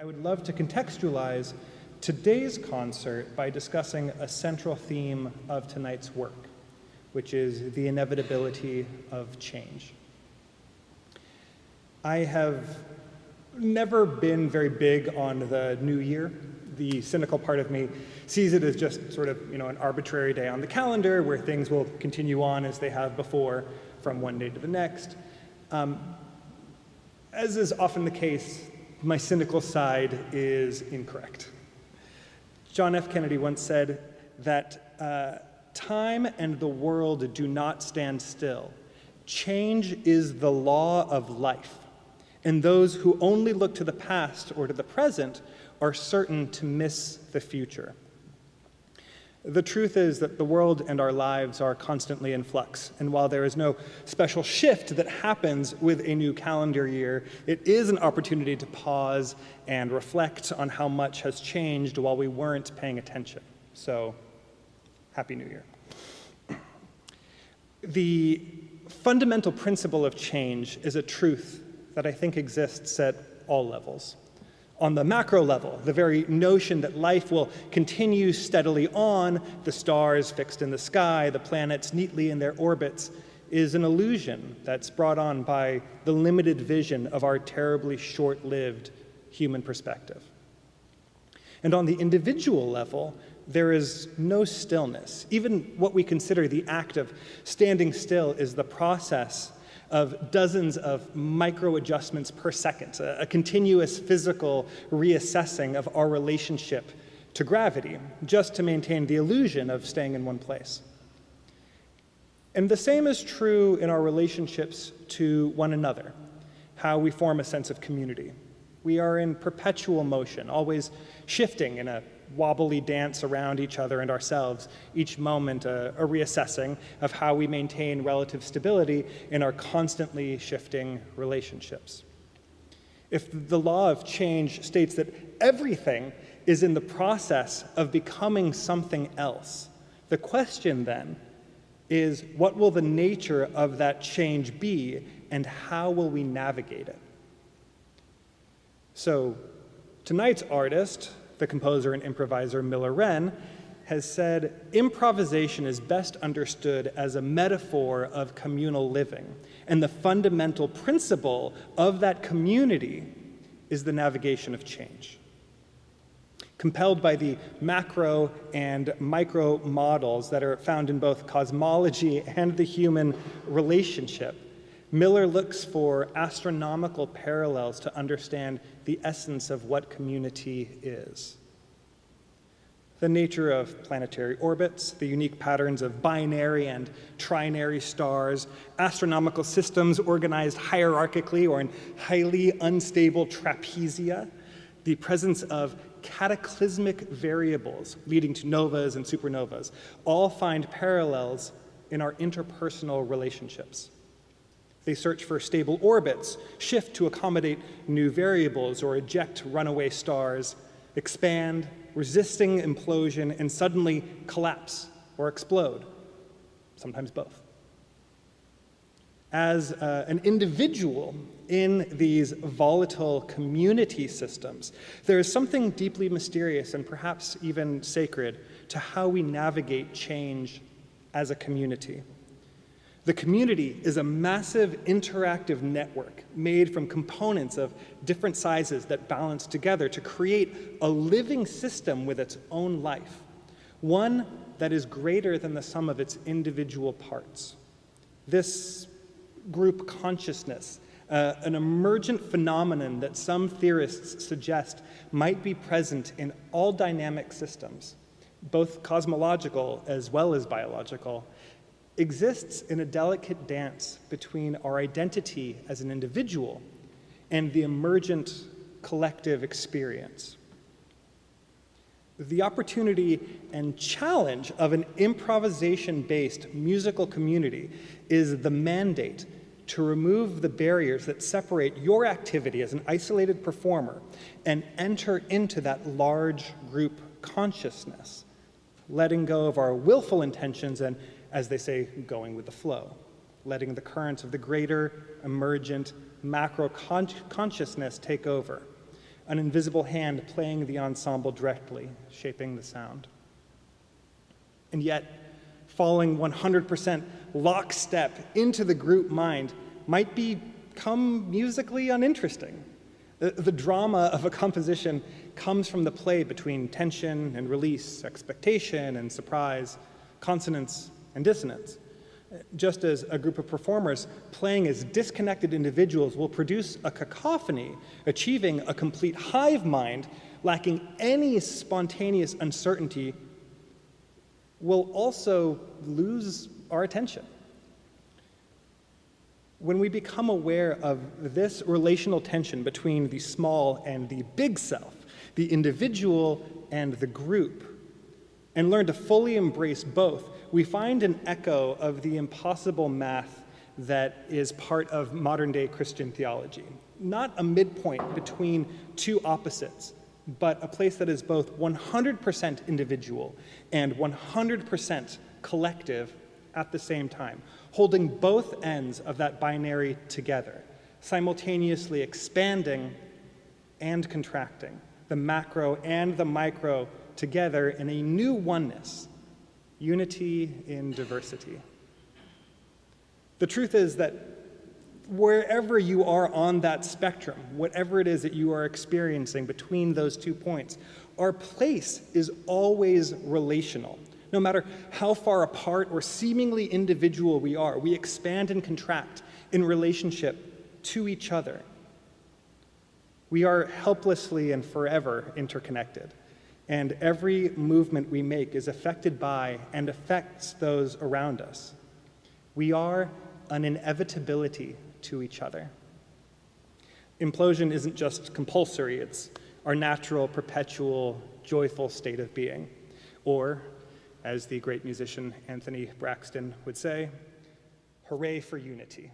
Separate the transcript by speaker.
Speaker 1: I would love to contextualize today's concert by discussing a central theme of tonight's work, which is the inevitability of change. I have never been very big on the new year. The cynical part of me sees it as just sort of, an arbitrary day on the calendar where things will continue on as they have before from one day to the next. As is often the case, my cynical side is incorrect. John F. Kennedy once said that time and the world do not stand still. Change is the law of life, and those who only look to the past or to the present are certain to miss the future. The truth is that the world and our lives are constantly in flux, and while there is no special shift that happens with a new calendar year, it is an opportunity to pause and reflect on how much has changed while we weren't paying attention. So, Happy New Year. The fundamental principle of change is a truth that I think exists at all levels. On the macro level, the very notion that life will continue steadily on, the stars fixed in the sky, the planets neatly in their orbits, is an illusion that's brought on by the limited vision of our terribly short-lived human perspective. And on the individual level, there is no stillness. Even what we consider the act of standing still is the process of dozens of micro adjustments per second, a continuous physical reassessing of our relationship to gravity, just to maintain the illusion of staying in one place. And the same is true in our relationships to one another, how we form a sense of community. We are in perpetual motion, always shifting in a wobbly dance around each other and ourselves, each moment a reassessing of how we maintain relative stability in our constantly shifting relationships. If the law of change states that everything is in the process of becoming something else, the question then is, what will the nature of that change be, and how will we navigate it? So, tonight's artist, the composer and improviser Miller Wrenn, has said improvisation is best understood as a metaphor of communal living, and the fundamental principle of that community is the navigation of change. Compelled by the macro and micro models that are found in both cosmology and the human relationship, Miller looks for astronomical parallels to understand the essence of what community is. The nature of planetary orbits, the unique patterns of binary and trinary stars, astronomical systems organized hierarchically or in highly unstable trapezia, the presence of cataclysmic variables leading to novas and supernovas, all find parallels in our interpersonal relationships. They search for stable orbits, shift to accommodate new variables, or eject runaway stars, expand, resisting implosion, and suddenly collapse or explode, sometimes both. As an individual in these volatile community systems, there is something deeply mysterious and perhaps even sacred to how we navigate change as a community. The community is a massive interactive network made from components of different sizes that balance together to create a living system with its own life, one that is greater than the sum of its individual parts. This group consciousness, an emergent phenomenon that some theorists suggest might be present in all dynamic systems, both cosmological as well as biological, exists in a delicate dance between our identity as an individual and the emergent collective experience. The opportunity and challenge of an improvisation-based musical community is the mandate to remove the barriers that separate your activity as an isolated performer and enter into that large group consciousness, letting go of our willful intentions and, as they say, going with the flow, letting the currents of the greater, emergent, macro consciousness take over. an invisible hand playing the ensemble directly, shaping the sound. And yet, falling 100% lockstep into the group mind might become musically uninteresting. The drama of a composition comes from the play between tension and release, expectation and surprise, consonance and dissonance. Just as a group of performers playing as disconnected individuals will produce a cacophony, achieving a complete hive mind, lacking any spontaneous uncertainty, we'll also lose our attention. When we become aware of this relational tension between the small and the big self, the individual and the group, and learn to fully embrace both, we find an echo of the impossible math that is part of modern-day Christian theology. Not a midpoint between two opposites, but a place that is both 100% individual and 100% collective at the same time, holding both ends of that binary together, simultaneously expanding and contracting, the macro and the micro together in a new oneness, unity in diversity. The truth is that wherever you are on that spectrum, whatever it is that you are experiencing between those 2 points, our place is always relational. No matter how far apart or seemingly individual we are, we expand and contract in relationship to each other. We are helplessly and forever interconnected, and every movement we make is affected by and affects those around us. We are an inevitability to each other. Implosion isn't just compulsory, it's our natural, perpetual, joyful state of being. Or, as the great musician Anthony Braxton would say, hooray for unity.